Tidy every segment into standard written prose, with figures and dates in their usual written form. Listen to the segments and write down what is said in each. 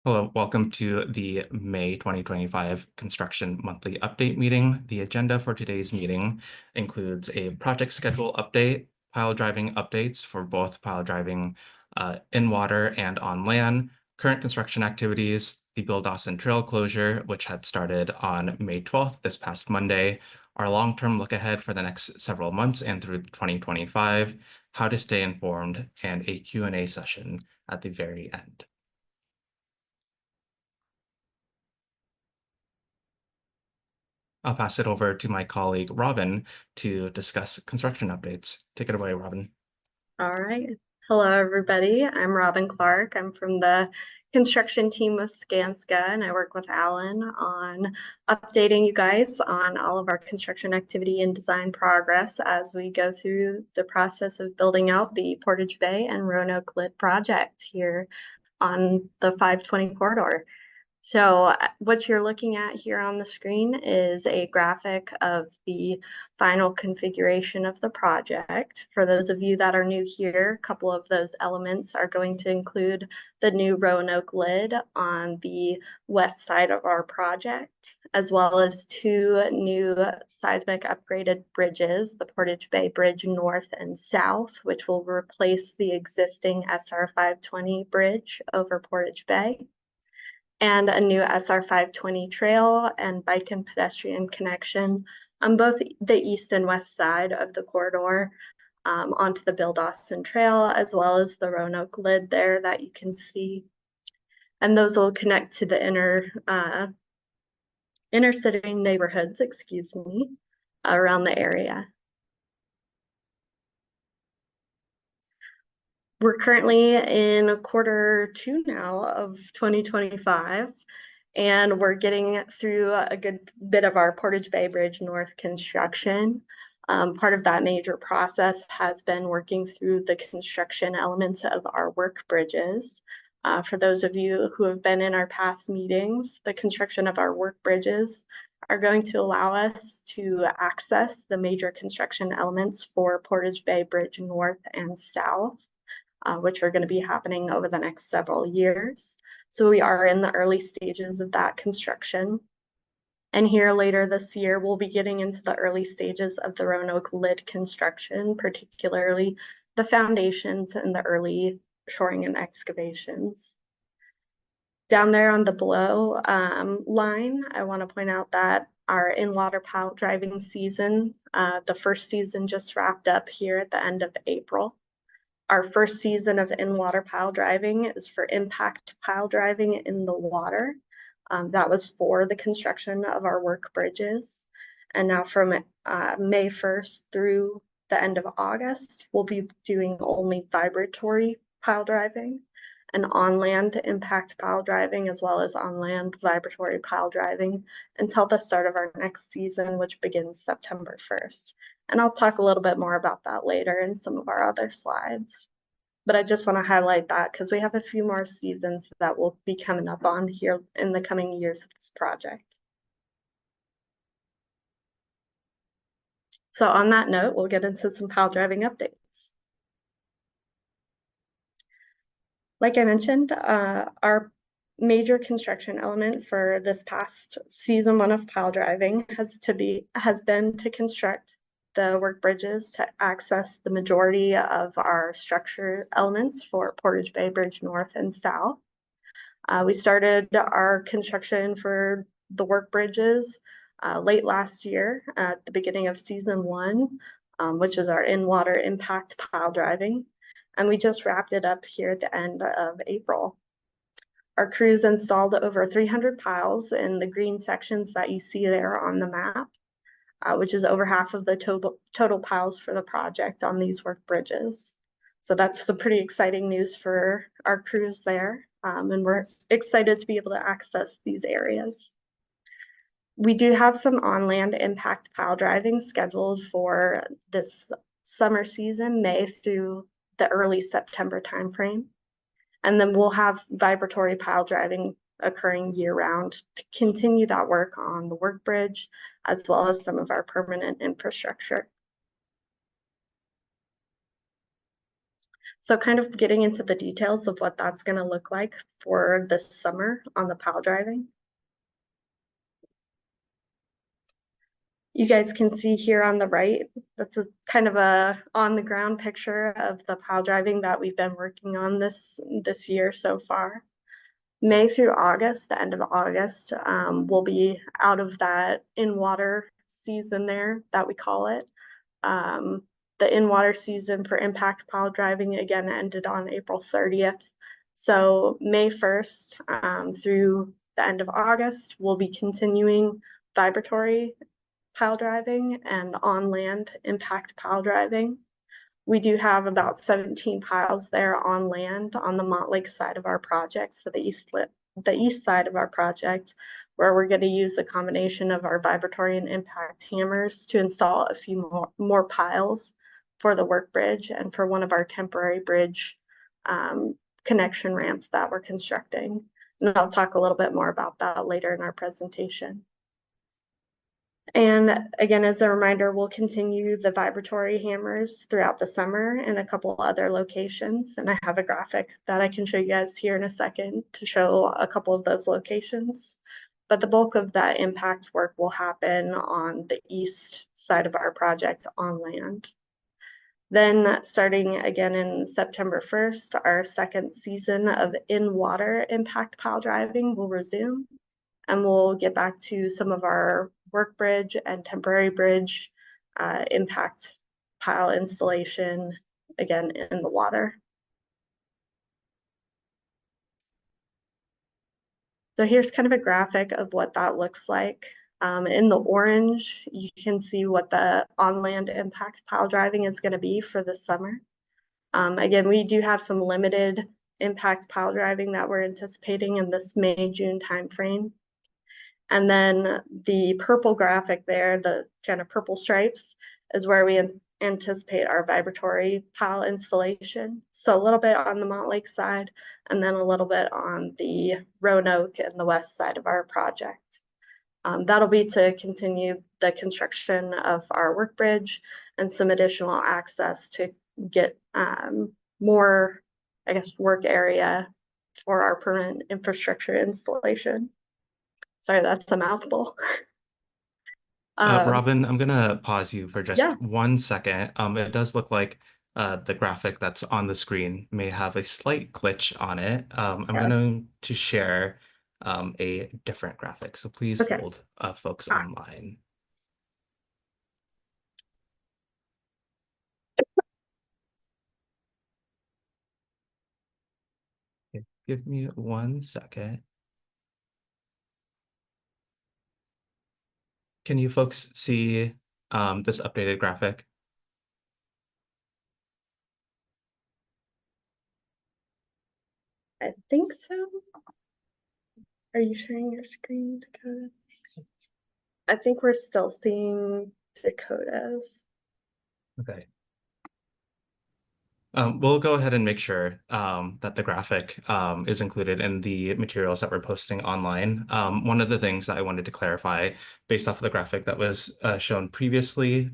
Hello, welcome to the May 2025 Construction Monthly Update meeting. The agenda for today's meeting includes a project schedule update, pile driving updates for both pile driving in water and on land, current construction activities, the Bill Dawson Trail closure, which had started on May 12th, this past Monday, our long-term look ahead for the next several months and through 2025, how to stay informed, and a Q&A session at the very end. I'll pass it over to my colleague, Robin, to discuss construction updates. Take it away, Robin. All right. Hello, everybody. I'm Robin Clark. I'm from the construction team with Skanska, and I work with Alan on updating you guys on all of our construction activity and design progress as we go through the process of building out the Portage Bay and Roanoke Lit project here on the 520 corridor. So what you're looking at here on the screen is a graphic of the final configuration of the project. For those of you that are new here, a couple of those elements are going to include the new Roanoke lid on the west side of our project, as well as two new seismic upgraded bridges, the Portage Bay Bridge North and South, which will replace the existing SR 520 bridge over Portage Bay, and a new SR 520 trail and bike and pedestrian connection on both the east and west side of the corridor onto the Bill Dawson Trail, as well as the Roanoke lid there that you can see. And those will connect to the inner city neighborhoods, around the area. We're currently in Q2 now of 2025, and we're getting through a good bit of our Portage Bay Bridge North construction. Part of that major process has been working through the construction elements of our work bridges. For those of you who have been in our past meetings, the construction of our work bridges are going to allow us to access the major construction elements for Portage Bay Bridge North and South, which are going to be happening over the next several years. So we are in the early stages of that construction. And here later this year, we'll be getting into the early stages of the Roanoke lid construction, particularly the foundations and the early shoring and excavations. Down there on the below line, I want to point out that our in-water pile driving season, the first season just wrapped up here at the end of April. Our first season of in-water pile driving is for impact pile driving in the water. That was for the construction of our work bridges. And now from May 1st through the end of August, we'll be doing only vibratory pile driving and on-land impact pile driving, as well as on-land vibratory pile driving until the start of our next season, which begins September 1st. And I'll talk a little bit more about that later in some of our other slides. But I just want to highlight that because we have a few more seasons that will be coming up on here in the coming years of this project. So on that note, we'll get into some pile driving updates. Like I mentioned, our major construction element for this past season one of pile driving has been to construct the work bridges to access the majority of our structure elements for Portage Bay Bridge North and South. We started our construction for the work bridges late last year at the beginning of season one, which is our in-water impact pile driving. And we just wrapped it up here at the end of April. Our crews installed over 300 piles in the green sections that you see there on the map, which is over half of the total piles for the project on these work bridges. So that's some pretty exciting news for our crews there, and we're excited to be able to access these areas. We do have some on-land impact pile driving scheduled for this summer season, May through the early September timeframe. And then we'll have vibratory pile driving occurring year-round to continue that work on the work bridge, as well as some of our permanent infrastructure. So kind of getting into the details of what that's going to look like for this summer on the pile driving. You guys can see here on the right, that's a kind of a on the ground picture of the pile driving that we've been working on this year so far. May through August, the end of August, we'll be out of that in-water season there that we call it. The in-water season for impact pile driving again ended on April 30th. So May 1st through the end of August, we'll be continuing vibratory pile driving and on land impact pile driving. We do have about 17 piles there on land on the Montlake side of our project, so the east side of our project, where we're going to use a combination of our vibratory and impact hammers to install a few more piles for the work bridge and for one of our temporary bridge connection ramps that we're constructing. And I'll talk a little bit more about that later in our presentation. And again, as a reminder, we'll continue the vibratory hammers throughout the summer in a couple other locations. And I have a graphic that I can show you guys here in a second to show a couple of those locations. But the bulk of that impact work will happen on the east side of our project on land. Then starting again in September 1st, our second season of in-water impact pile driving will resume. And we'll get back to some of our work bridge and temporary bridge impact pile installation, again, in the water. So here's kind of a graphic of what that looks like. In the orange, you can see what the on-land impact pile driving is going to be for the summer. Again, we do have some limited impact pile driving that we're anticipating in this May-June timeframe. And then the purple graphic there, the kind of purple stripes, is where we anticipate our vibratory pile installation. So a little bit on the Montlake side, and then a little bit on the Roanoke and the west side of our project. That'll be to continue the construction of our work bridge and some additional access to get more, I guess, work area for our permanent infrastructure installation. Sorry, that's a mouthful. Robin, I'm gonna pause you for just Yeah. 1 second. It does look like the graphic that's on the screen may have a slight glitch on it. I'm Yeah. going to share a different graphic, so please Okay. hold folks online. Okay, give me 1 second. Can you folks see this updated graphic? I think so. Are you sharing your screen, Dakota? I think we're still seeing Dakota's. Okay. We'll go ahead and make sure that the graphic is included in the materials that we're posting online. One of the things that I wanted to clarify based off of the graphic that was shown previously,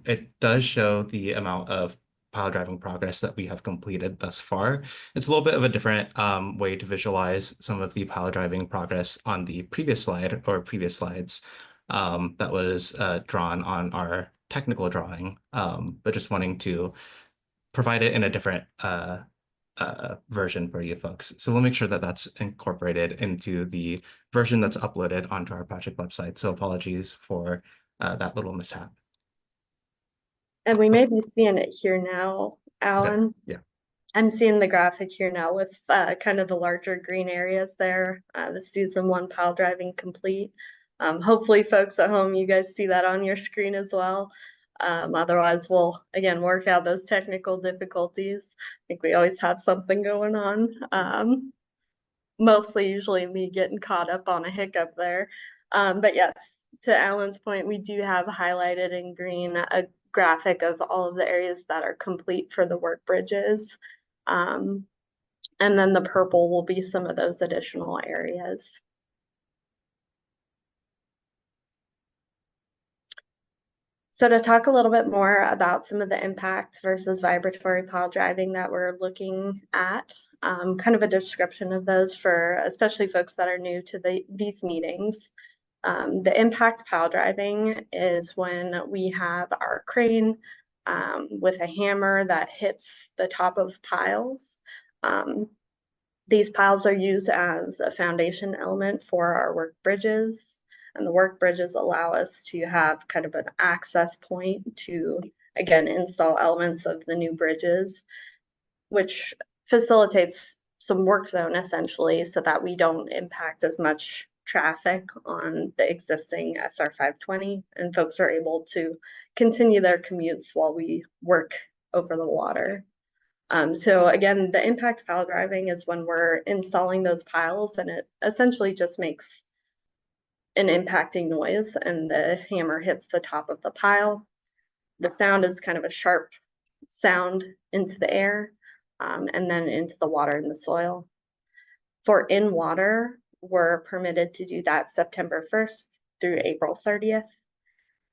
it does show the amount of pile driving progress that we have completed thus far. It's a little bit of a different way to visualize some of the pile driving progress on the previous slide or previous slides that was drawn on our technical drawing, but just wanting to provide it in a different version for you folks. So we'll make sure that that's incorporated into the version that's uploaded onto our project website. So apologies for that little mishap. And we may be seeing it here now, Alan. Okay. Yeah. I'm seeing the graphic here now with kind of the larger green areas there. The season 1 pile driving complete. Hopefully folks at home, you guys see that on your screen as well. Otherwise, we'll, again, work out those technical difficulties. I think we always have something going on. Mostly usually me getting caught up on a hiccup there. But yes, to Alan's point, we do have highlighted in green a graphic of all of the areas that are complete for the work bridges. And then the purple will be some of those additional areas. So to talk a little bit more about some of the impacts versus vibratory pile driving that we're looking at, kind of a description of those for especially folks that are new to these meetings. The impact pile driving is when we have our crane with a hammer that hits the top of piles. These piles are used as a foundation element for our work bridges, and the work bridges allow us to have kind of an access point to, again, install elements of the new bridges, which facilitates some work zone essentially so that we don't impact as much traffic on the existing SR 520 and folks are able to continue their commutes while we work over the water. So again, the impact pile driving is when we're installing those piles and it essentially just makes an impacting noise and the hammer hits the top of the pile. The sound is kind of a sharp sound into the air and then into the water and the soil. For in water, we're permitted to do that September 1st through April 30th.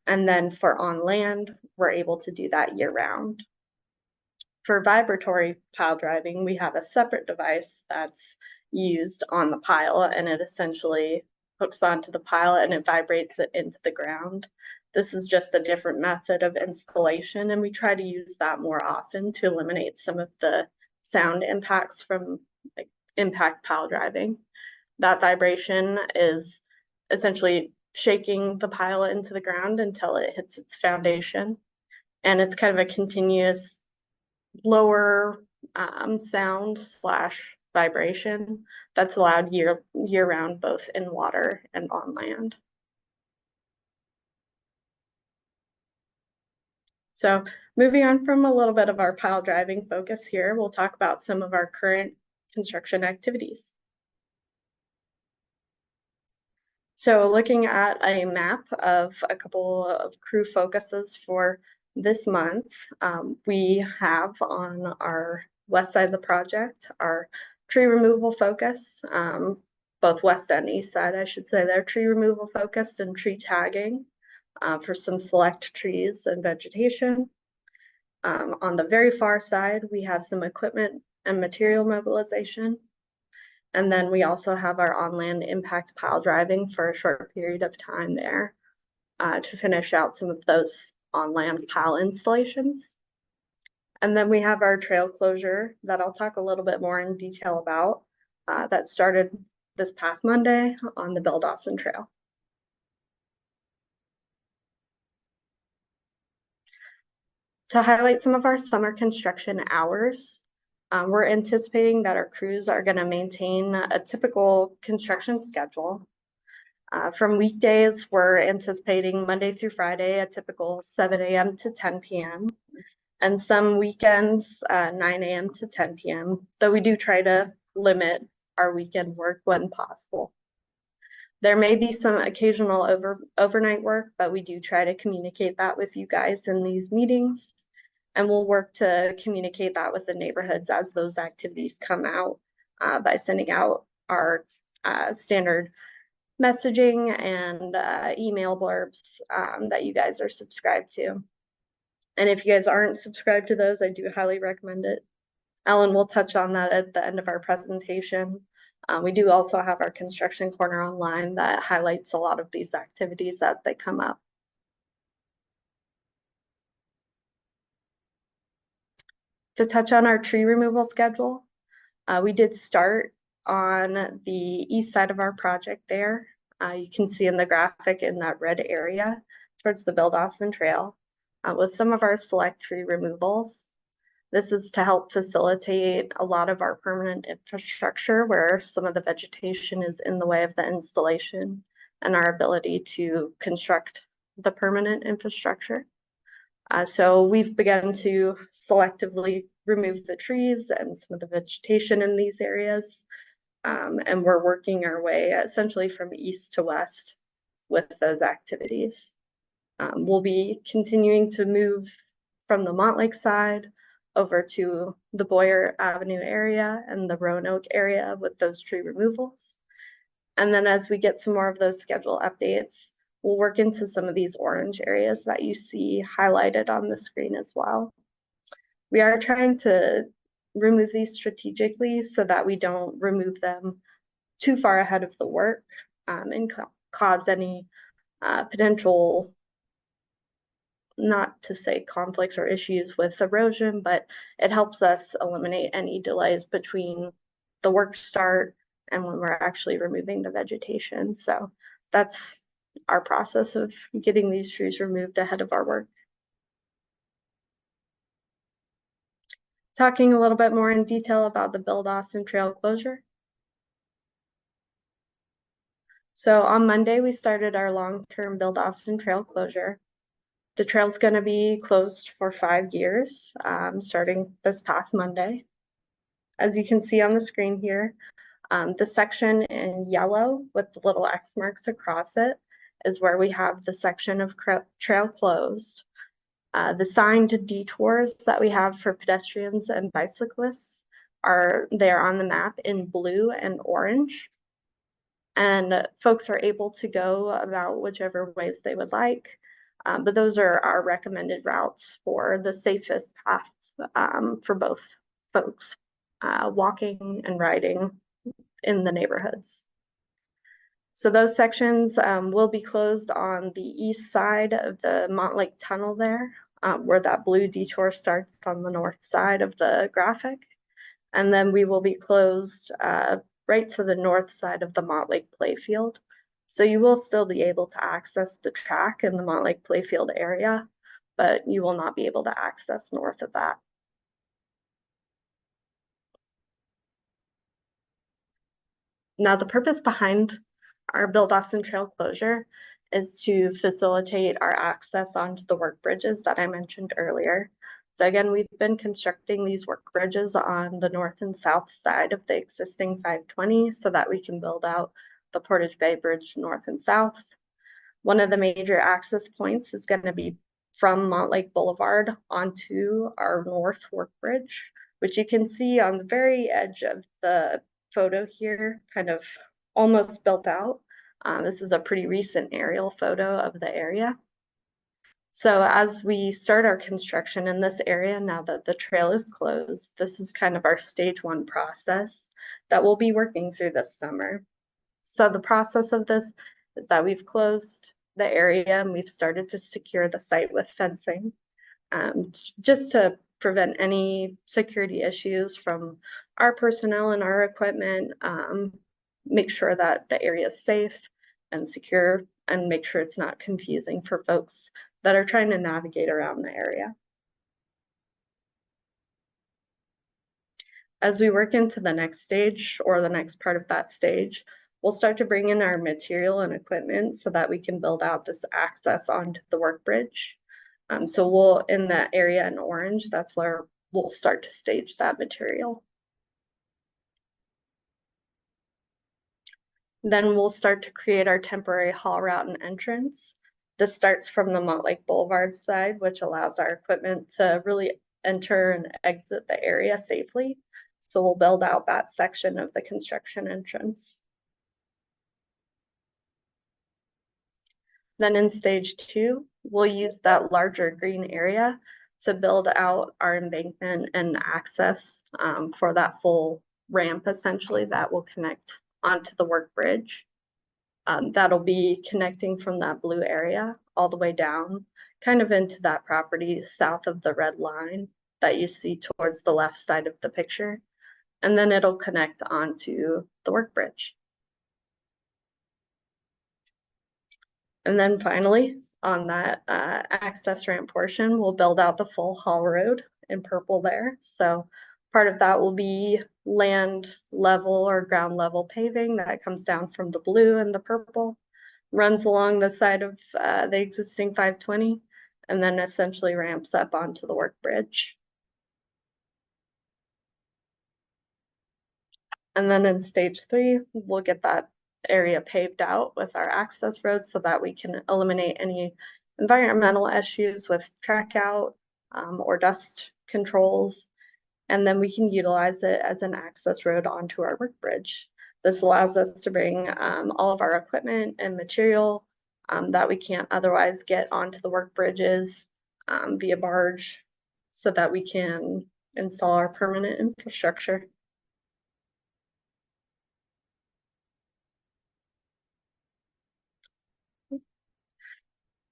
And then for on land, we're able to do that year round. For vibratory pile driving, we have a separate device that's used on the pile and it essentially hooks onto the pile and it vibrates it into the ground. This is just a different method of installation and we try to use that more often to eliminate some of the sound impacts from like impact pile driving. That vibration is essentially shaking the pile into the ground until it hits its foundation. And it's kind of a continuous lower sound / vibration that's allowed year round, both in water and on land. So moving on from a little bit of our pile driving focus here, we'll talk about some of our current construction activities. So looking at a map of a couple of crew focuses for this month, we have on our west side of the project our tree removal focus, both west and east side, I should say. They're tree removal focused and tree tagging for some select trees and vegetation. On the very far side, we have some equipment and material mobilization. And then we also have our on-land impact pile driving for a short period of time there to finish out some of those on-land pile installations. And then we have our trail closure that I'll talk a little bit more in detail about that started this past Monday on the Bill Dawson Trail. To highlight some of our summer construction hours, we're anticipating that our crews are going to maintain a typical construction schedule. From weekdays, we're anticipating Monday through Friday, a typical 7 a.m. to 10 p.m. and some weekends, 9 a.m. to 10 p.m., though we do try to limit our weekend work when possible. There may be some occasional overnight work, but we do try to communicate that with you guys in these meetings. And we'll work to communicate that with the neighborhoods as those activities come out by sending out our standard messaging and email blurbs that you guys are subscribed to. And if you guys aren't subscribed to those, I do highly recommend it. Alan will touch on that at the end of our presentation. We do also have our construction corner online that highlights a lot of these activities as they come up. To touch on our tree removal schedule, we did start on the east side of our project there. You can see in the graphic in that red area towards the Bill Dawson Trail with some of our select tree removals. This is to help facilitate a lot of our permanent infrastructure where some of the vegetation is in the way of the installation and our ability to construct the permanent infrastructure. So we've begun to selectively remove the trees and some of the vegetation in these areas. And we're working our way essentially from east to west with those activities. We'll be continuing to move from the Montlake side over to the Boyer Avenue area and the Roanoke area with those tree removals. And then as we get some more of those schedule updates, we'll work into some of these orange areas that you see highlighted on the screen as well. We are trying to remove these strategically so that we don't remove them too far ahead of the work and cause any potential, not to say conflicts or issues with erosion, but it helps us eliminate any delays between the work start and when we're actually removing the vegetation. So that's our process of getting these trees removed ahead of our work. Talking a little bit more in detail about the Bill Dawson Trail closure. So on Monday, we started our long-term Bill Dawson Trail closure. The trail's going to be closed for 5 years, starting this past Monday. As you can see on the screen here, the section in yellow with the little X marks across it is where we have the section of trail closed. The signed detours that we have for pedestrians and bicyclists are there on the map in blue and orange. And folks are able to go about whichever ways they would like. But those are our recommended routes for the safest path for both folks walking and riding in the neighborhoods. So those sections will be closed on the east side of the Montlake Tunnel there, where that blue detour starts on the north side of the graphic. And then we will be closed right to the north side of the Montlake Playfield. So you will still be able to access the track in the Montlake Playfield area, but you will not be able to access north of that. Now, the purpose behind our Bill Dawson Trail closure is to facilitate our access onto the work bridges that I mentioned earlier. So again, we've been constructing these work bridges on the north and south side of the existing 520 so that we can build out the Portage Bay Bridge north and south. One of the major access points is going to be from Montlake Boulevard onto our north work bridge, which you can see on the very edge of the photo here, kind of almost built out. This is a pretty recent aerial photo of the area. So as we start our construction in this area, now that the trail is closed, this is kind of our stage 1 process that we'll be working through this summer. So the process of this is that we've closed the area and we've started to secure the site with fencing, just to prevent any security issues from our personnel and our equipment, make sure that the area is safe and secure, and make sure it's not confusing for folks that are trying to navigate around the area. As we work into the next stage or the next part of that stage, we'll start to bring in our material and equipment so that we can build out this access onto the work bridge. So we'll, in that area in orange, that's where we'll start to stage that material. Then we'll start to create our temporary haul route and entrance. This starts from the Montlake Boulevard side, which allows our equipment to really enter and exit the area safely. So we'll build out that section of the construction entrance. Then in stage 2, we'll use that larger green area to build out our embankment and access for that full ramp, essentially, that will connect onto the work bridge. That'll be connecting from that blue area all the way down, kind of into that property south of the red line that you see towards the left side of the picture. And then it'll connect onto the work bridge. And then finally, on that access ramp portion, we'll build out the full haul road in purple there. So part of that will be land level or ground level paving that comes down from the blue and the purple, runs along the side of the existing 520, and then essentially ramps up onto the work bridge. And then in stage 3, we'll get that area paved out with our access roads so that we can eliminate any environmental issues with track out or dust controls. And then we can utilize it as an access road onto our work bridge. This allows us to bring all of our equipment and material that we can't otherwise get onto the work bridges via barge so that we can install our permanent infrastructure.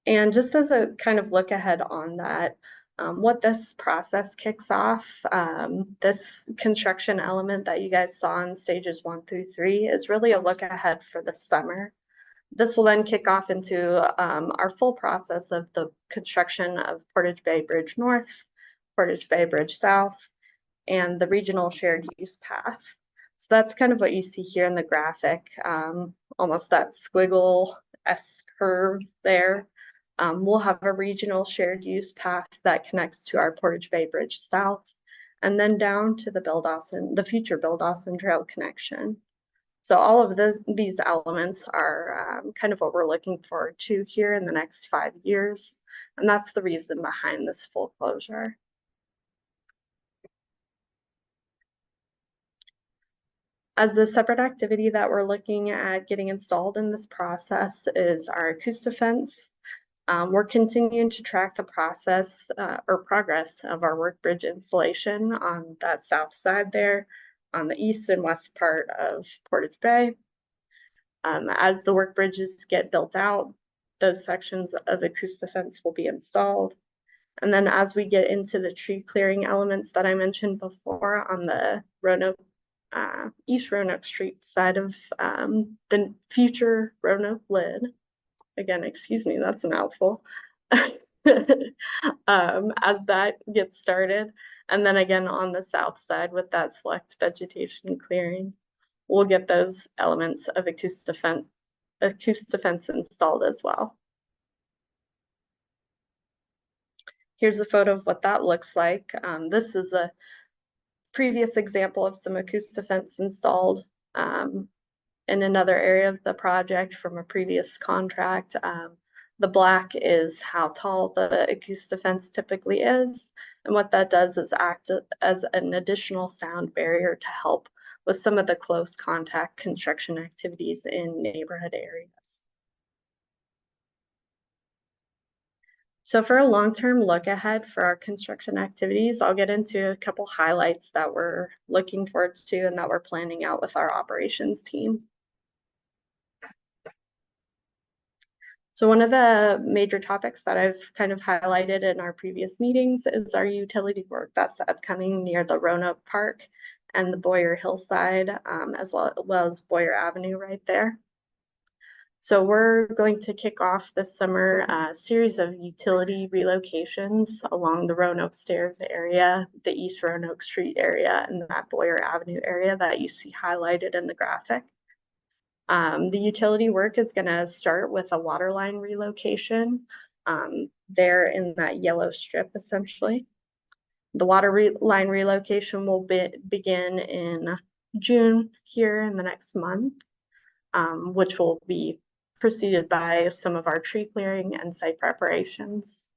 And just as a kind of look ahead on that, what this process kicks off, this construction element that you guys saw in stages 1 through 3 is really a look ahead for the summer. This will then kick off into our full process of the construction of Portage Bay Bridge North, Portage Bay Bridge South, and the regional shared use path. So that's kind of what you see here in the graphic, almost that squiggle-esque curve there. We'll have a regional shared use path that connects to our Portage Bay Bridge South, and then down to the future Bill Dawson Trail connection. So all of these elements are kind of what we're looking forward to here in the next 5 years. And that's the reason behind this full closure. As the separate activity that we're looking at getting installed in this process is our Acoustafence. We're continuing to track the process or progress of our work bridge installation on that south side there on the east and west part of Portage Bay. As the work bridges get built out, those sections of Acoustafence will be installed. And then as we get into the tree clearing elements that I mentioned before on the East Roanoke Street side of the future Roanoke lid. Again, excuse me, that's a mouthful. As that gets started. And then again on the south side with that select vegetation clearing, we'll get those elements of Acoustafence installed as well. Here's a photo of what that looks like. This is a previous example of some Acoustafence installed in another area of the project from a previous contract. The black is how tall the Acoustafence typically is, and what that does is act as an additional sound barrier to help with some of the close contact construction activities in neighborhood areas. So for a long-term look ahead for our construction activities, I'll get into a couple highlights that we're looking forward to and that we're planning out with our operations team. So one of the major topics that I've kind of highlighted in our previous meetings is our utility work that's upcoming near the Roanoke Park and the Boyer Hillside, as well as Boyer Avenue right there. So we're going to kick off this summer a series of utility relocations along the Roanoke Stairs area, the East Roanoke Street area, and that Boyer Avenue area that you see highlighted in the graphic. The utility work is going to start with a water line relocation there in that yellow strip, essentially. The line relocation will begin in June here in the next month, which will be preceded by some of our tree clearing and site preparations.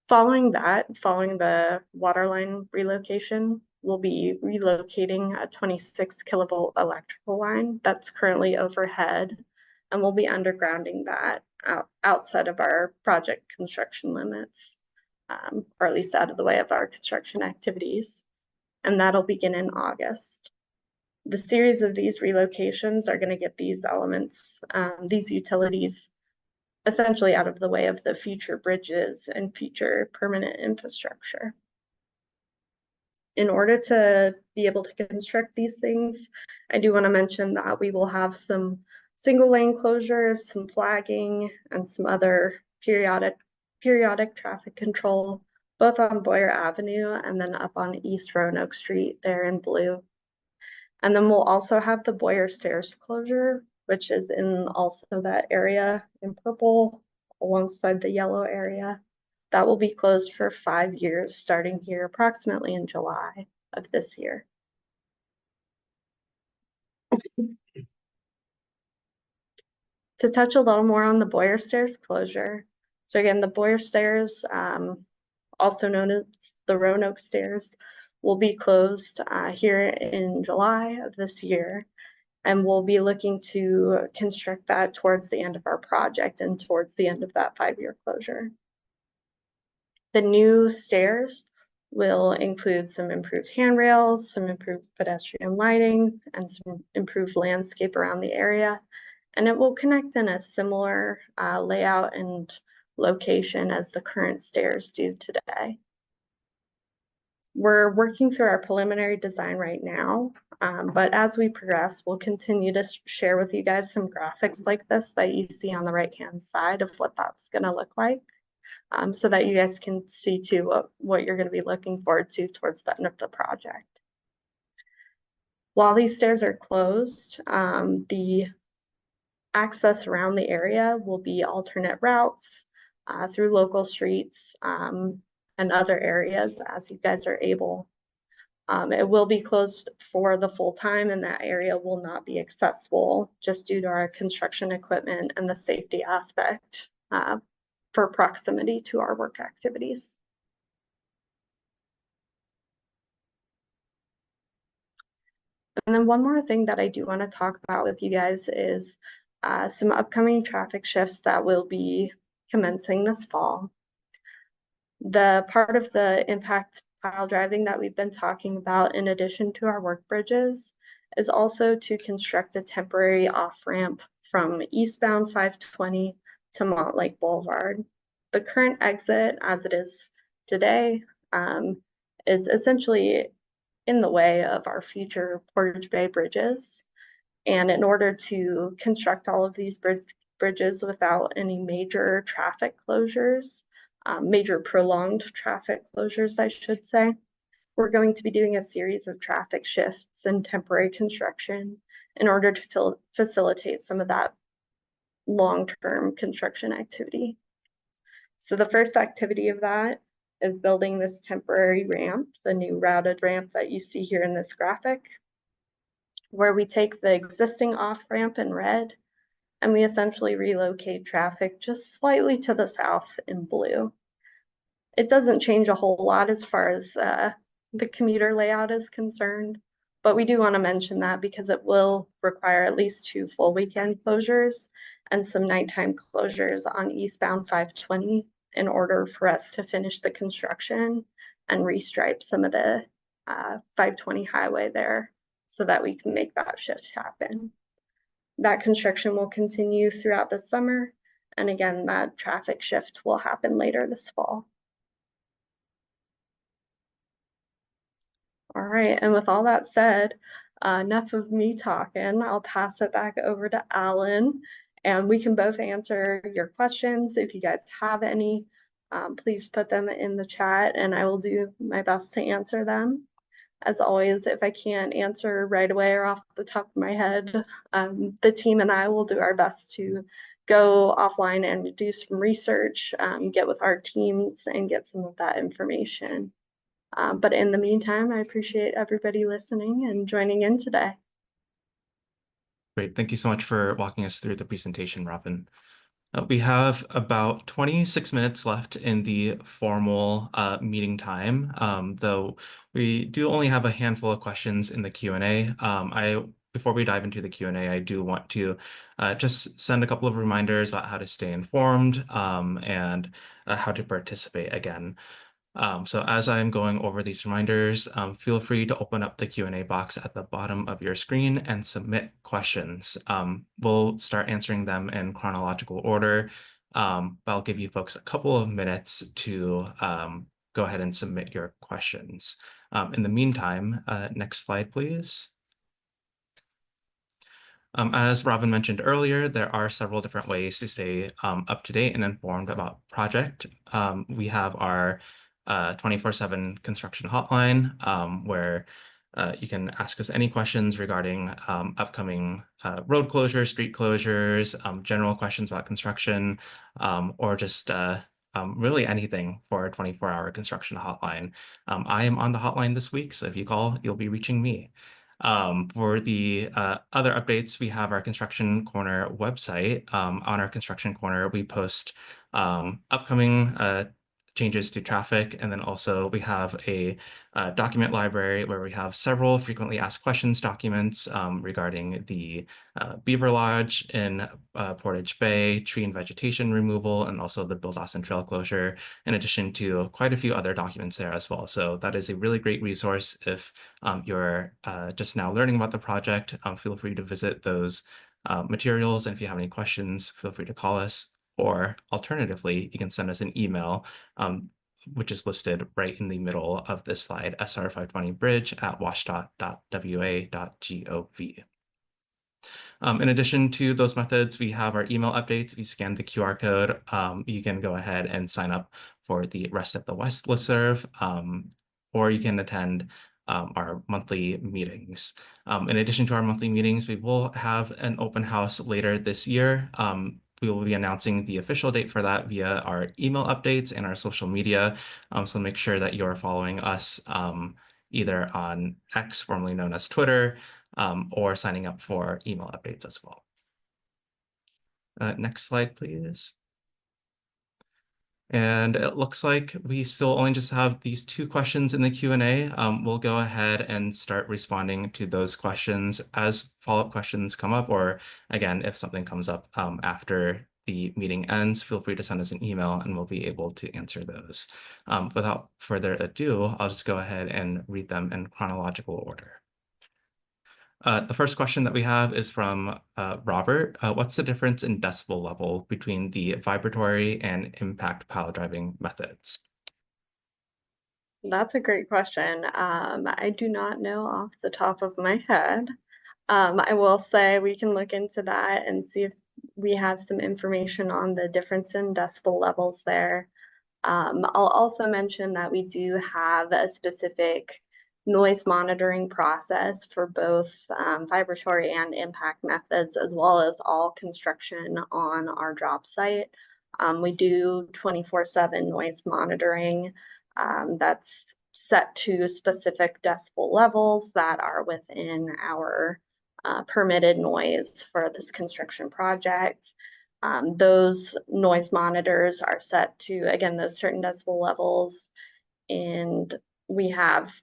Following the water line relocation, we'll be relocating a 26 kilovolt electrical line that's currently overhead, and we'll be undergrounding that outside of our project construction limits, or at least out of the way of our construction activities. And that'll begin in August. The series of these relocations are going to get these elements, these utilities, essentially out of the way of the future bridges and future permanent infrastructure. In order to be able to construct these things, I do want to mention that we will have some single lane closures, some flagging, and some other periodic traffic control, both on Boyer Avenue and then up on East Roanoke Street there in blue. And then we'll also have the Boyer Stairs closure, which is in also that area in purple alongside the yellow area. That will be closed for 5 years, starting here approximately in July of this year. To touch a little more on the Boyer Stairs closure. So again, the Boyer Stairs, also known as the Roanoke Stairs, will be closed here in July of this year. And we'll be looking to construct that towards the end of our project and towards the end of that 5-year closure. The new stairs will include some improved handrails, some improved pedestrian lighting, and some improved landscape around the area. And it will connect in a similar layout and location as the current stairs do today. We're working through our preliminary design right now, but as we progress, we'll continue to share with you guys some graphics like this that you see on the right-hand side of what that's going to look like, so that you guys can see too what you're going to be looking forward to towards the end of the project. While these stairs are closed, the access around the area will be alternate routes through local streets and other areas as you guys are able. It will be closed for the full time, and that area will not be accessible just due to our construction equipment and the safety aspect for proximity to our work activities. And then one more thing that I do want to talk about with you guys is some upcoming traffic shifts that will be commencing this fall. The part of the impact pile driving that we've been talking about, in addition to our work bridges, is also to construct a temporary off-ramp from eastbound 520 to Montlake Boulevard. The current exit, as it is today, is essentially in the way of our future Portage Bay bridges. And in order to construct all of these bridges without any major traffic closures, major prolonged traffic closures, I should say, we're going to be doing a series of traffic shifts and temporary construction in order to facilitate some of that long-term construction activity. So the first activity of that is building this temporary ramp, the new routed ramp that you see here in this graphic, where we take the existing off-ramp in red and we essentially relocate traffic just slightly to the south in blue. It doesn't change a whole lot as far as the commuter layout is concerned, but we do want to mention that because it will require at least 2 full weekend closures and some nighttime closures on eastbound 520 in order for us to finish the construction and restripe some of the 520 highway there so that we can make that shift happen. That construction will continue throughout the summer, and again, that traffic shift will happen later this fall. All right, and with all that said, enough of me talking. I'll pass it back over to Alan, and we can both answer your questions. If you guys have any, please put them in the chat, and I will do my best to answer them. As always, if I can't answer right away or off the top of my head, the team and I will do our best to go offline and do some research, get with our teams and get some of that information. But in the meantime, I appreciate everybody listening and joining in today. Great. Thank you so much for walking us through the presentation, Robin. We have about 26 minutes left in the formal meeting time, though we do only have a handful of questions in the Q&A. Before we dive into the Q&A, I do want to just send a couple of reminders about how to stay informed and how to participate again. So as I'm going over these reminders, feel free to open up the Q&A box at the bottom of your screen and submit questions. We'll start answering them in chronological order, but I'll give you folks a couple of minutes to go ahead and submit your questions. In the meantime, next slide, please. As Robin mentioned earlier, there are several different ways to stay up to date and informed about project. We have our 24/7 construction hotline where you can ask us any questions regarding upcoming road closures, street closures, general questions about construction, or just really anything for a 24-hour construction hotline. I am on the hotline this week, so if you call, you'll be reaching me. For the other updates, we have our Construction Corner website. On our Construction Corner, we post upcoming changes to traffic. And then also we have a document library where we have several frequently asked questions documents regarding the Beaver Lodge in Portage Bay, tree and vegetation removal, and also the Bill Dawson Trail closure, in addition to quite a few other documents there as well. So that is a really great resource if you're just now learning about the project. Feel free to visit those materials. And if you have any questions, feel free to call us, or alternatively, you can send us an email, which is listed right in the middle of this slide, sr520bridge@washdot.wa.gov. In addition to those methods, we have our email updates. If you scan the QR code, you can go ahead and sign up for the Rest of the West listserv, or you can attend our monthly meetings. In addition to our monthly meetings, we will have an open house later this year. We will be announcing the official date for that via our email updates and our social media. So make sure that you're following us either on X, formerly known as Twitter, or signing up for email updates as well. Next slide, please. And it looks like we still only just have these 2 questions in the Q&A. We'll go ahead and start responding to those questions as follow-up questions come up, or again, if something comes up after the meeting ends, feel free to send us an email and we'll be able to answer those. Without further ado, I'll just go ahead and read them in chronological order. The first question that we have is from Robert. What's the difference in decibel level between the vibratory and impact pile driving methods? That's a great question. I do not know off the top of my head. I will say we can look into that and see if we have some information on the difference in decibel levels there. I'll also mention that we do have a specific noise monitoring process for both vibratory and impact methods, as well as all construction on our job site. We do 24/7 noise monitoring that's set to specific decibel levels that are within our permitted noise for this construction project. Those noise monitors are set to, again, those certain decibel levels, and we have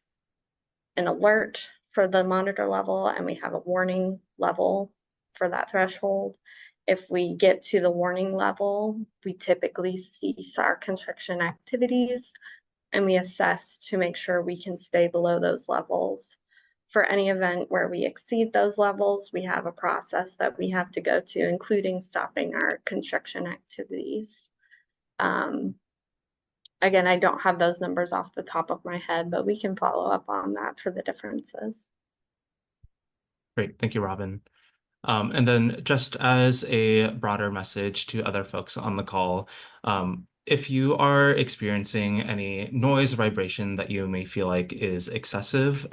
an alert for the monitor level and we have a warning level for that threshold. If we get to the warning level, we typically cease our construction activities and we assess to make sure we can stay below those levels. For any event where we exceed those levels, we have a process that we have to go to, including stopping our construction activities. Again, I don't have those numbers off the top of my head, but we can follow up on that for the differences. Great, thank you, Robin. And then just as a broader message to other folks on the call, if you are experiencing any noise or vibration that you may feel like is excessive,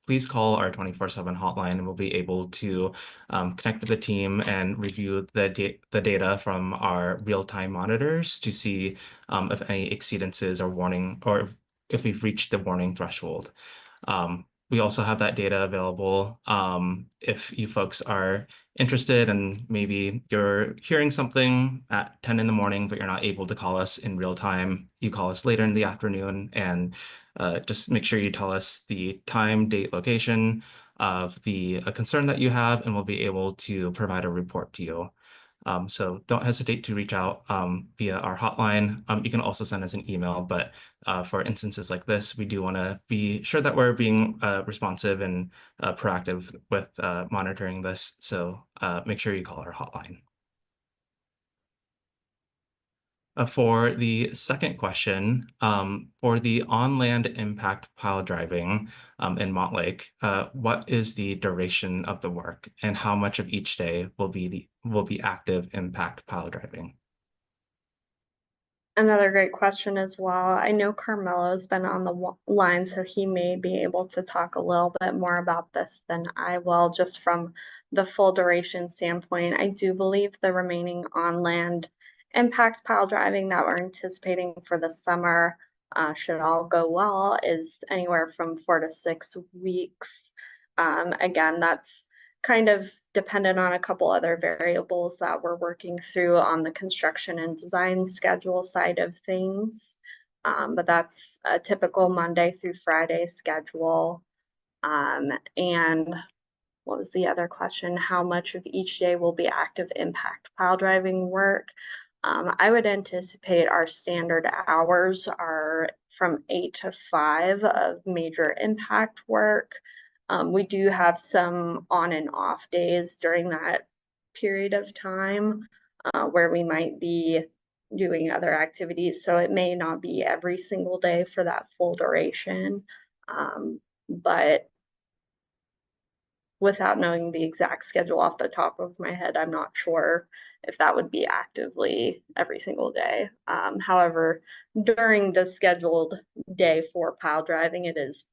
please call our 24/7 hotline and we'll be able to connect with the team and review the data from our real-time monitors to see if any exceedances or warning, or if we've reached the warning threshold. We also have that data available if you folks are interested and maybe you're hearing something at 10 in the morning, but you're not able to call us in real time. You call us later in the afternoon and just make sure you tell us the time, date, location of the concern that you have, and we'll be able to provide a report to you. So don't hesitate to reach out via our hotline. You can also send us an email, but for instances like this, we do want to be sure that we're being responsive and proactive with monitoring this. So make sure you call our hotline. For the second question, for the on-land impact pile driving in Montlake, what is the duration of the work and how much of each day will be active impact pile driving? Another great question as well. I know Carmelo's been on the line, so he may be able to talk a little bit more about this than I will, just from the full duration standpoint. I do believe the remaining on-land impact pile driving that we're anticipating for the summer, should all go well, is anywhere from 4 to 6 weeks. Again, that's kind of dependent on a couple other variables that we're working through on the construction and design schedule side of things. But that's a typical Monday through Friday schedule. And what was the other question? How much of each day will be active impact pile driving work? I would anticipate our standard hours are from 8 to 5 of major impact work. We do have some on and off days during that period of time where we might be doing other activities. So it may not be every single day for that full duration. But without knowing the exact schedule off the top of my head, I'm not sure if that would be actively every single day. However, during the scheduled day for pile driving, it is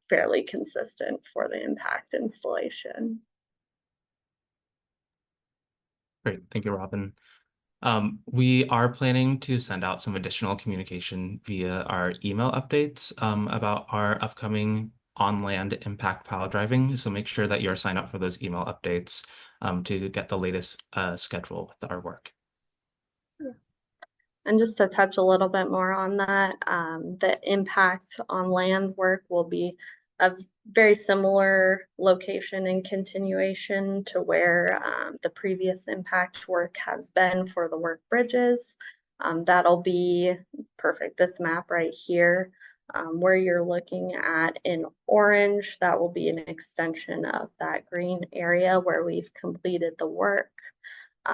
fairly consistent for the impact installation. Great, thank you, Robin. We are planning to send out some additional communication via our email updates about our upcoming on-land impact pile driving. So make sure that you're signed up for those email updates to get the latest schedule with our work. And just to touch a little bit more on that, the impact on land work will be a very similar location and continuation to where the previous impact work has been for the work bridges. That'll be perfect. This map right here, where you're looking at in orange, that will be an extension of that green area where we've completed the work.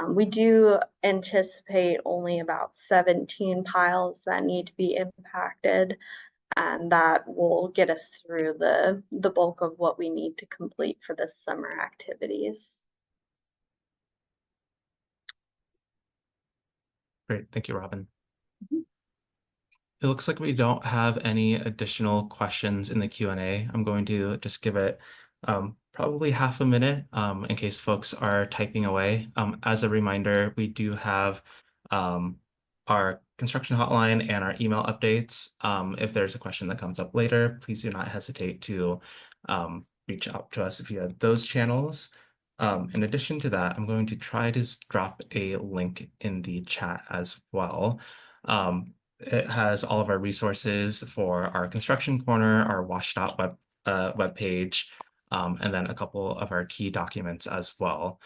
We do anticipate only about 17 piles that need to be impacted, and that will get us through the bulk of what we need to complete for this summer activities. Great, thank you, Robin. It looks like we don't have any additional questions in the Q&A. I'm going to just give it probably half a minute in case folks are typing away. As a reminder, we do have our construction hotline and our email updates. If there's a question that comes up later, please do not hesitate to reach out to us via those channels. In addition to that, I'm going to try to drop a link in the chat as well. It has all of our resources for our construction corner, our WSDOT web page, and then a couple of our key documents as well.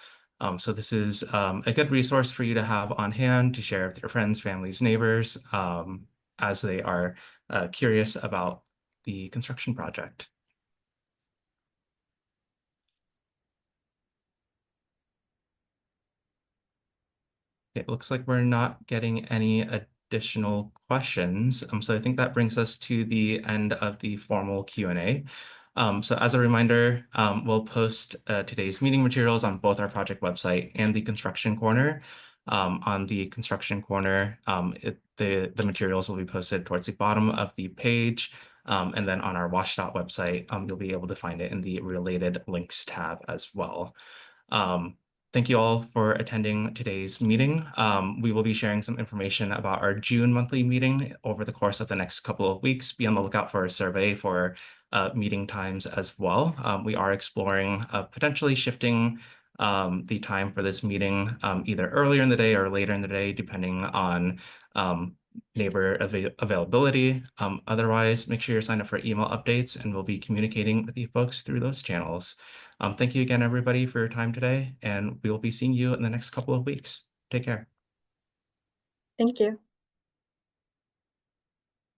So this is a good resource for you to have on hand to share with your friends, families, neighbors, as they are curious about the construction project. It looks like we're not getting any additional questions. So I think that brings us to the end of the formal Q&A. So as a reminder, we'll post today's meeting materials on both our project website and the Construction Corner. On the Construction Corner, the materials will be posted towards the bottom of the page. And then on our WSDOT website, you'll be able to find it in the related links tab as well. Thank you all for attending today's meeting. We will be sharing some information about our June monthly meeting over the course of the next couple of weeks. Be on the lookout for a survey for meeting times as well. We are exploring potentially shifting the time for this meeting either earlier in the day or later in the day, depending on neighbor availability. Otherwise, make sure you're signed up for email updates, and we'll be communicating with you folks through those channels. Thank you again, everybody, for your time today, and we will be seeing you in the next couple of weeks. Take care. Thank you.